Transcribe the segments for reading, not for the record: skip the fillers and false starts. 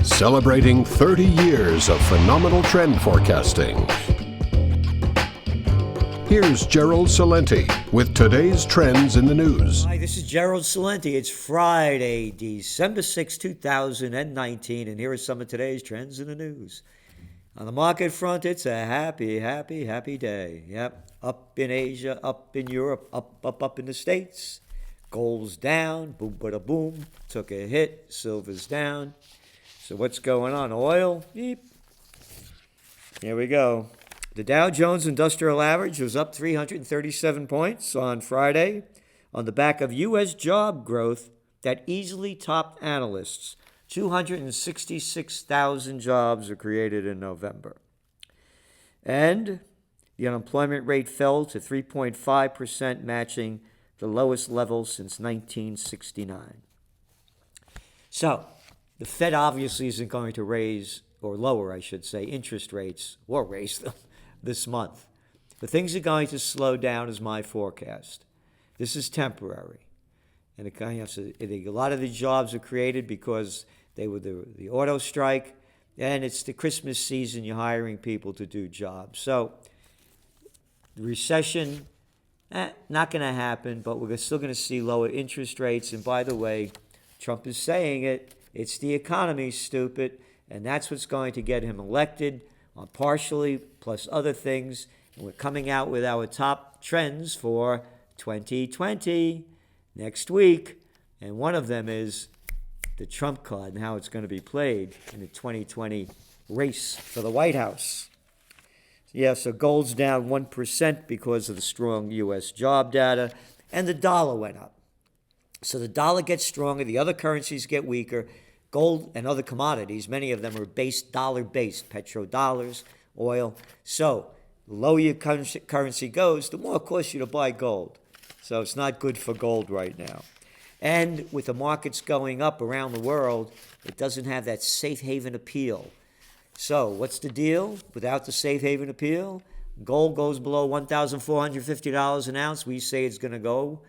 Celebrating 30 years of phenomenal trend forecasting. Here's Gerald Salenti with today's trends in the news. Hi, this is Gerald Salenti. It's Friday, December 6, 2019, and here are some of today's trends in the news. On the market front, it's a happy day. Yep, up in Asia, up in Europe, up in the States. Gold's down, boom, bada boom, took a hit, silver's down. So what's going on? Oil? Beep. Here we go. The Dow Jones Industrial Average was up 337 points on Friday on the back of U.S. job growth that easily topped analysts. 266,000 jobs were created in November. And the unemployment rate fell to 3.5%, matching the lowest level since 1969. So, the Fed obviously isn't going to raise, or lower, I should say, interest rates, or raise them this month. But things are going to slow down is my forecast. This is temporary. And a lot of the jobs are created because they were the auto strike, and it's the Christmas season, you're hiring people to do jobs. So, the recession, not going to happen, but we're still going to see lower interest rates. And by the way, Trump is saying it. It's the economy, stupid, and that's what's going to get him elected, partially, plus other things. And we're coming out with our top trends for 2020 next week, and one of them is the Trump card and how it's going to be played in the 2020 race for the White House. Yeah, so gold's down 1% because of the strong U.S. job data, and the dollar went up. So the dollar gets stronger, the other currencies get weaker. Gold and other commodities, many of them are dollar-based, petrodollars, oil. So the lower your currency goes, the more it costs you to buy gold. So it's not good for gold right now. And with the markets going up around the world, it doesn't have that safe haven appeal. So what's the deal without the safe haven appeal? Gold goes below $1,450 an ounce. We say it's going to go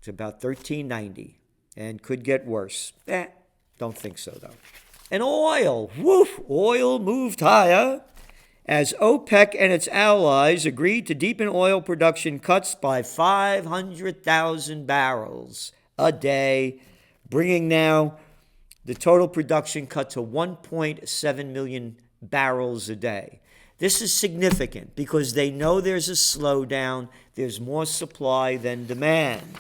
to about $1,390 and could get worse. Don't think so, though. And oil, oil moved higher as OPEC and its allies agreed to deepen oil production cuts by 500,000 barrels a day, bringing now the total production cut to 1.7 million barrels a day. This is significant because they know there's a slowdown, there's more supply than demand.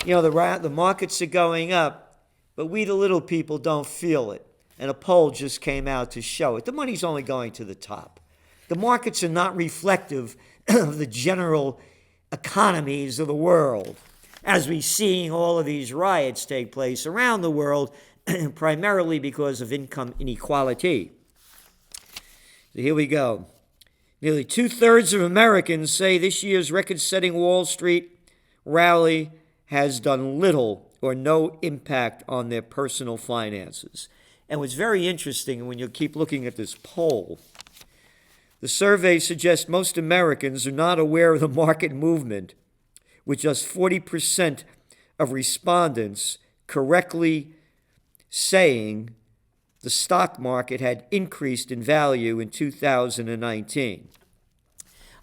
You know, the markets are going up, but we, the little people, don't feel it. And a poll just came out to show it. The money's only going to the top. The markets are not reflective of the general economies of the world. As we see all of these riots take place around the world, primarily because of income inequality. So here we go. Nearly 2/3 of Americans say this year's record-setting Wall Street rally has done little or no impact on their personal finances. And what's very interesting when you keep looking at this poll, the survey suggests most Americans are not aware of the market movement, with just 40% of respondents correctly saying the stock market had increased in value in 2019.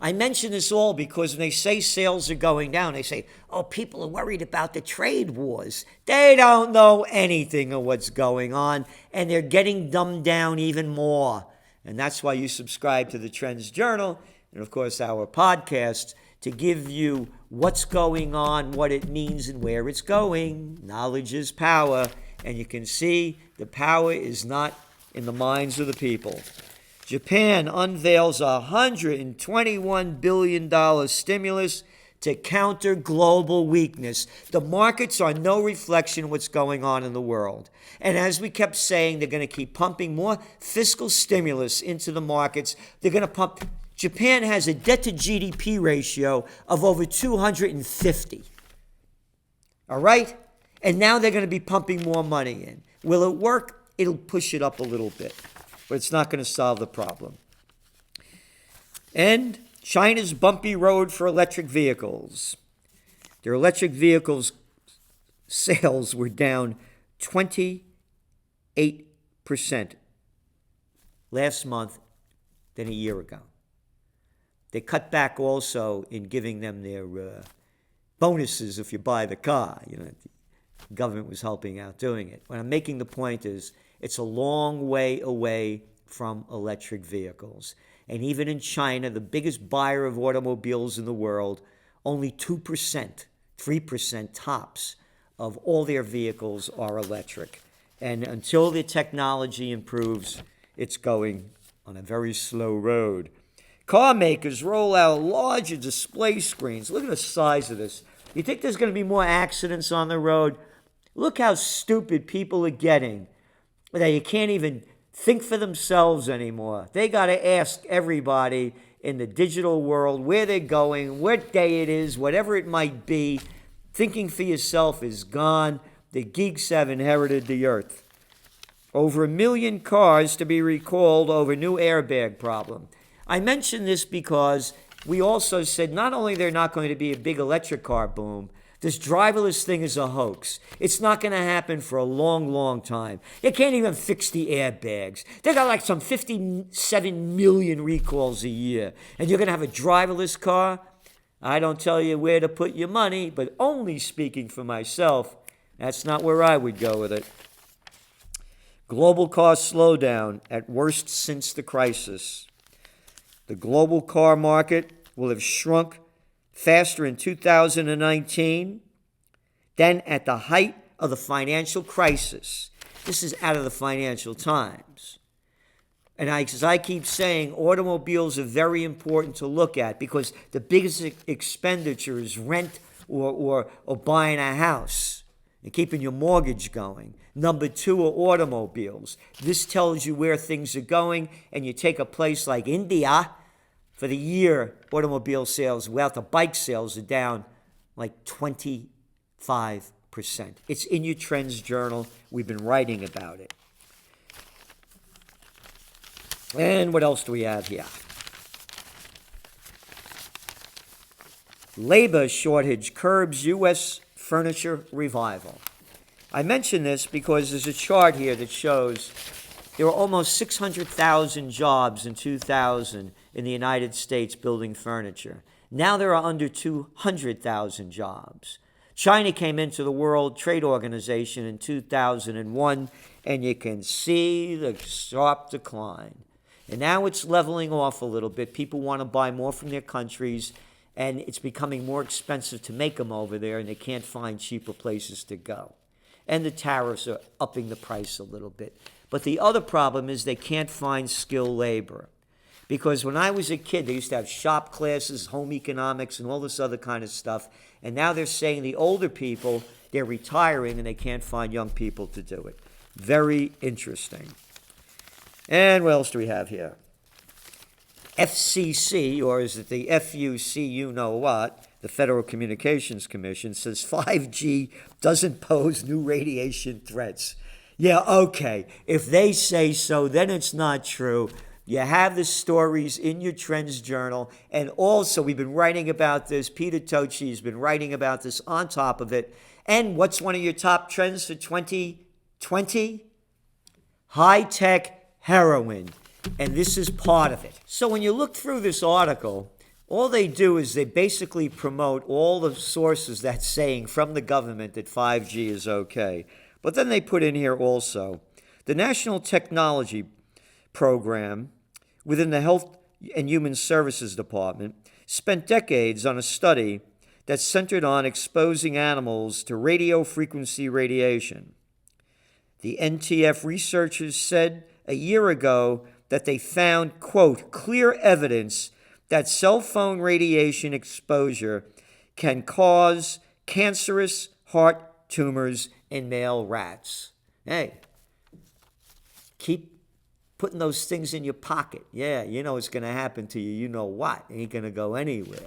I mention this all because when they say sales are going down, they say, oh, people are worried about the trade wars. They don't know anything of what's going on, and they're getting dumbed down even more. And that's why you subscribe to the Trends Journal and, of course, our podcast to give you what's going on, what it means, and where it's going. Knowledge is power, and you can see the power is not in the minds of the people. Japan unveils a $121 billion stimulus to counter global weakness. The markets are no reflection of what's going on in the world. And as we kept saying, they're going to keep pumping more fiscal stimulus into the markets. They're going to pump. Japan has a debt to GDP ratio of over 250. All right? And now they're going to be pumping more money in. Will it work? It'll push it up a little bit, but it's not going to solve the problem. And China's bumpy road for electric vehicles. Their electric vehicles sales were down 28% last month than a year ago. They cut back also in giving them their bonuses if you buy the car. The government was helping out doing it. What I'm making the point is it's a long way away from electric vehicles. And even in China, the biggest buyer of automobiles in the world, only 2%, 3% tops of all their vehicles are electric. And until the technology improves, it's going on a very slow road. Car makers roll out larger display screens. Look at the size of this. You think there's going to be more accidents on the road? Look how stupid people are getting that you can't even think for themselves anymore. They got to ask everybody in the digital world where they're going, what day it is, whatever it might be. Thinking for yourself is gone. The geeks have inherited the earth. Over 1 million cars to be recalled over new airbag problem. I mention this because we also said not only they're not going to be a big electric car boom, this driverless thing is a hoax. It's not going to happen for a long, long time. They can't even fix the airbags. They got like some 57 million recalls a year. And you're going to have a driverless car? I don't tell you where to put your money, but only speaking for myself, that's not where I would go with it. Global car slowdown at worst since the crisis. The global car market will have shrunk faster in 2019 than at the height of the financial crisis. This is out of the Financial Times. And as I keep saying, automobiles are very important to look at because the biggest expenditure is rent or buying a house and keeping your mortgage going. Number 2 are automobiles. This tells you where things are going, and you take a place like India. For the year, automobile sales, without the bike sales, are down like 25%. It's in your Trends Journal. We've been writing about it. And what else do we have here? Labor shortage curbs U.S. furniture revival. I mention this because there's a chart here that shows there were almost 600,000 jobs in 2000 in the United States building furniture. Now there are under 200,000 jobs. China came into the World Trade Organization in 2001, and you can see the sharp decline. And now it's leveling off a little bit. People want to buy more from their countries, and it's becoming more expensive to make them over there, and they can't find cheaper places to go. And the tariffs are upping the price a little bit. But the other problem is they can't find skilled labor. Because when I was a kid, they used to have shop classes, home economics, and all this other kind of stuff. And now they're saying the older people, they're retiring and they can't find young people to do it. Very interesting. And what else do we have here? FCC, or is it the FUC, you know what, the Federal Communications Commission, says 5G doesn't pose new radiation threats. Yeah, okay. If they say so, then it's not true. You have the stories in your Trends Journal. And also, we've been writing about this. Peter Tochi has been writing about this on top of it. And what's one of your top trends for 2020? High-tech heroin. And this is part of it. So when you look through this article, all they do is they basically promote all the sources that's saying from the government that 5G is okay. But then they put in here also the National Technology Program within the Health and Human Services Department spent decades on a study that centered on exposing animals to radio frequency radiation. The NTF researchers said a year ago that they found, quote, clear evidence that cell phone radiation exposure can cause cancerous heart tumors in male rats. Hey, keep putting those things in your pocket. Yeah, you know it's going to happen to you. You know what? It ain't going to go anywhere.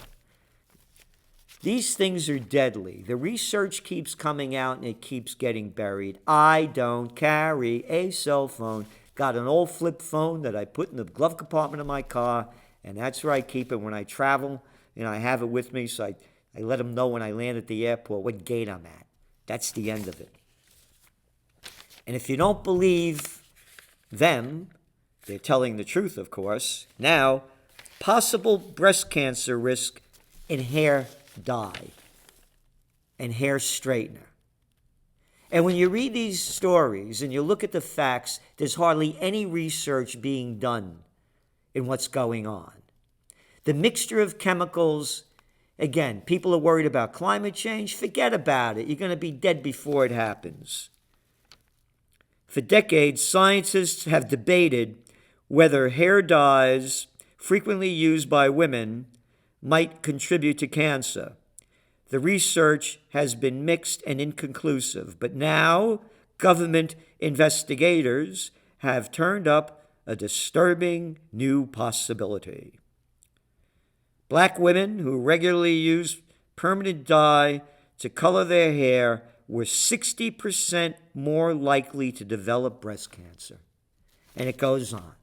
These things are deadly. The research keeps coming out and it keeps getting buried. I don't carry a cell phone. Got an old flip phone that I put in the glove compartment of my car, and that's where I keep it when I travel. I have it with me, so I let them know when I land at the airport what gate I'm at. That's the end of it. And if you don't believe them, they're telling the truth, of course. Now, possible breast cancer risk in hair dye and hair straightener. And when you read these stories and you look at the facts, there's hardly any research being done in what's going on. The mixture of chemicals, again, people are worried about climate change. Forget about it. You're going to be dead before it happens. For decades, scientists have debated whether hair dyes frequently used by women might contribute to cancer. The research has been mixed and inconclusive, but now government investigators have turned up a disturbing new possibility. Black women who regularly use permanent dye to color their hair were 60% more likely to develop breast cancer. And it goes on.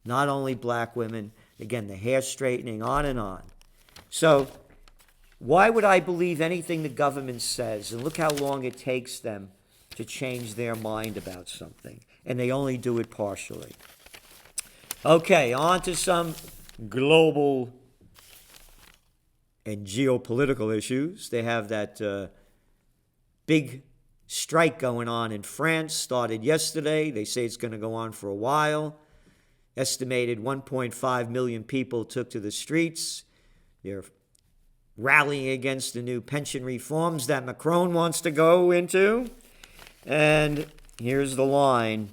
Not only black women, again, the hair straightening, on and on. So, why would I believe anything the government says? And look how long it takes them to change their mind about something. And they only do it partially. Okay, on to some global and geopolitical issues. They have that big strike going on in France, started yesterday. They say it's going to go on for a while. Estimated 1.5 million people took to the streets. They're rallying against the new pension reforms that Macron wants to go into. And here's the line.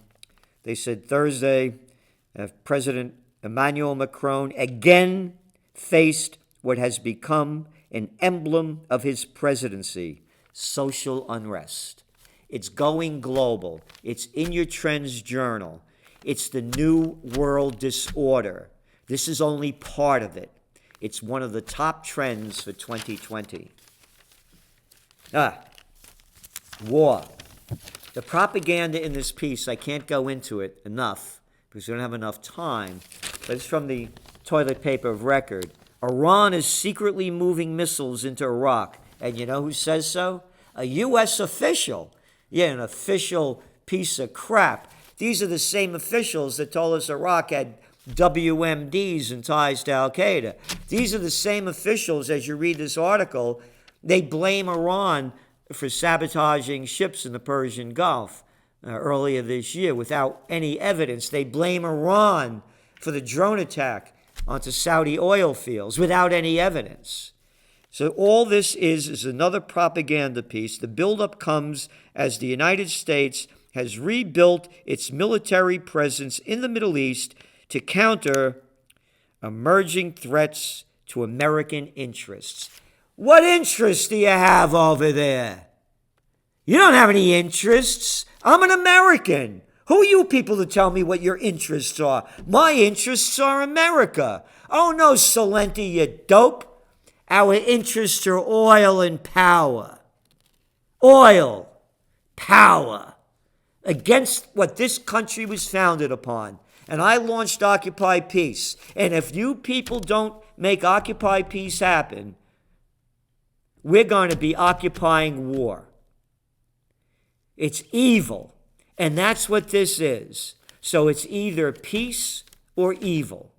They said Thursday, President Emmanuel Macron again faced what has become an emblem of his presidency, social unrest. It's going global. It's in your Trends Journal. It's the New World Disorder. This is only part of it. It's one of the top trends for 2020. War. The propaganda in this piece, I can't go into it enough because we don't have enough time, but it's from the toilet paper of record. Iran is secretly moving missiles into Iraq. And you know who says so? A U.S. official. Yeah, an official piece of crap. These are the same officials that told us Iraq had WMDs and ties to Al-Qaeda. These are the same officials, as you read this article, they blame Iran for sabotaging ships in the Persian Gulf earlier this year without any evidence. They blame Iran for the drone attack onto Saudi oil fields without any evidence. So all this is another propaganda piece. The buildup comes as the United States has rebuilt its military presence in the Middle East to counter emerging threats to American interests. What interests do you have over there? You don't have any interests. I'm an American. Who are you people to tell me what your interests are? My interests are America. Oh no, Salenti, you dope. Our interests are oil and power. Oil, power. Against what this country was founded upon. And I launched Occupy Peace. And if you people don't make Occupy Peace happen, we're going to be occupying war. It's evil. And that's what this is. So it's either peace or evil.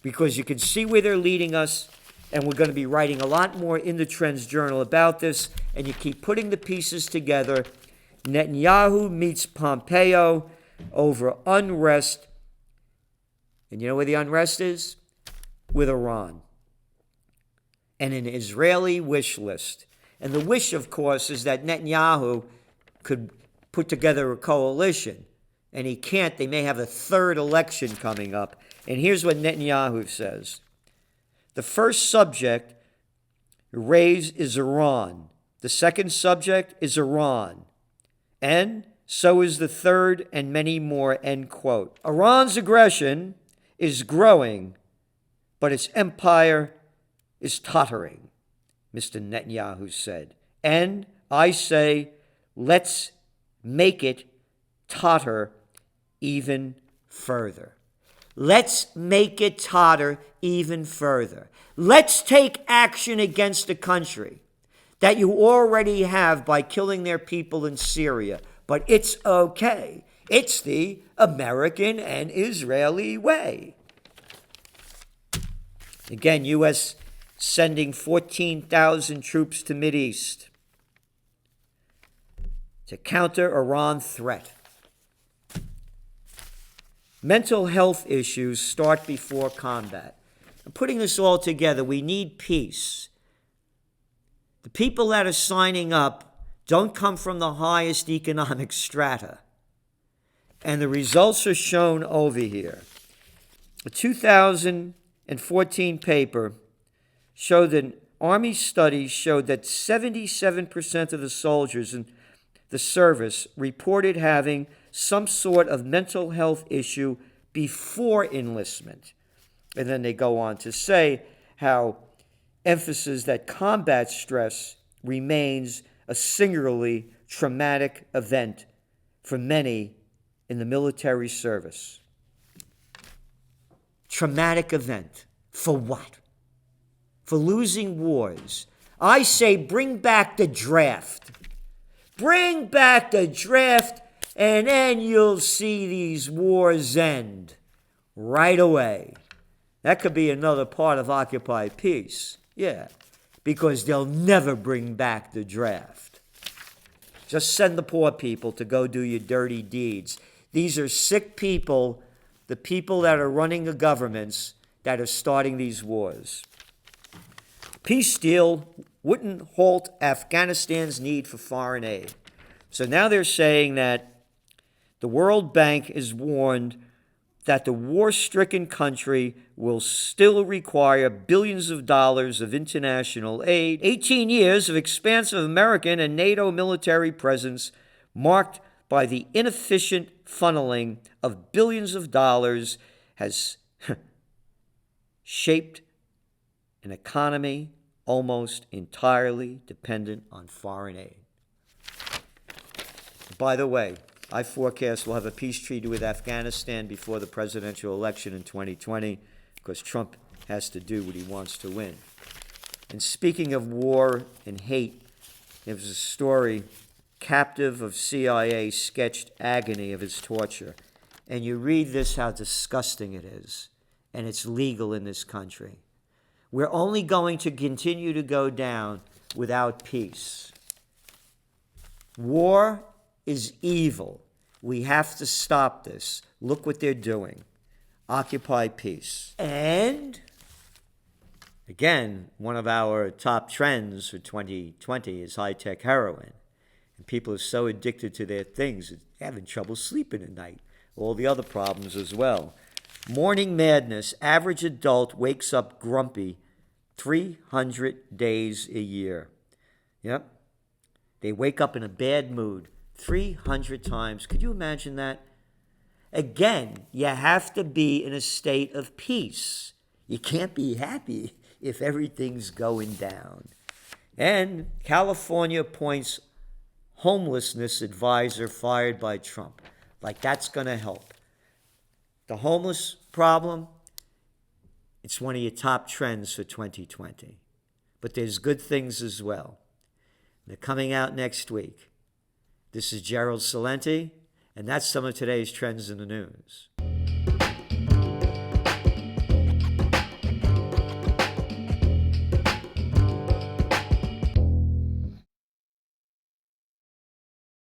Because you can see where they're leading us. And we're going to be writing a lot more in the Trends Journal about this. And you keep putting the pieces together. Netanyahu meets Pompeo over unrest. And you know where the unrest is? With Iran. And an Israeli wish list. And the wish, of course, is that Netanyahu could put together a coalition. And he can't. They may have a third election coming up. And here's what Netanyahu says. The first subject raised is Iran. The second subject is Iran. And so is the third and many more, end quote. Iran's aggression is growing, but its empire is tottering, Mr. Netanyahu said. And I say, let's make it totter even further. Let's make it totter even further. Let's take action against a country that you already have by killing their people in Syria, but it's okay. It's the American and Israeli way. Again, U.S. sending 14,000 troops to Mideast to counter Iran threat. Mental health issues start before combat. And putting this all together, we need peace. The people that are signing up don't come from the highest economic strata. And the results are shown over here. A 2014 paper showed that Army studies showed that 77% of the soldiers in the service reported having some sort of mental health issue before enlistment. And then they go on to say how emphasis that combat stress remains a singularly traumatic event for many in the military service. Traumatic event. For what? For losing wars. I say bring back the draft. Bring back the draft, and then you'll see these wars end right away. That could be another part of Occupy Peace. Yeah, because they'll never bring back the draft. Just send the poor people to go do your dirty deeds. These are sick people, the people that are running the governments that are starting these wars. Peace deal wouldn't halt Afghanistan's need for foreign aid. So now they're saying that the World Bank is warned that the war-stricken country will still require billions of dollars of international aid. 18 years of expansive American and NATO military presence marked by the inefficient funneling of billions of dollars has shaped an economy almost entirely dependent on foreign aid. By the way, I forecast we'll have a peace treaty with Afghanistan before the presidential election in 2020 because Trump has to do what he wants to win. And speaking of war and hate, there was a story, captive of CIA sketched agony of his torture. And you read this, how disgusting it is. And it's legal in this country. We're only going to continue to go down without peace. War is evil. We have to stop this. Look what they're doing. Occupy peace. And, again, one of our top trends for 2020 is high-tech heroin. And people are so addicted to their things, they're having trouble sleeping at night. All the other problems as well. Morning madness. Average adult wakes up grumpy 300 days a year. Yep. They wake up in a bad mood 300 times. Could you imagine that? Again, you have to be in a state of peace. You can't be happy if everything's going down. And California appoints homelessness advisor fired by Trump. Like that's going to help. The homeless problem, it's one of your top trends for 2020. But there's good things as well. They're coming out next week. This is Gerald Salenti, and that's some of today's trends in the news.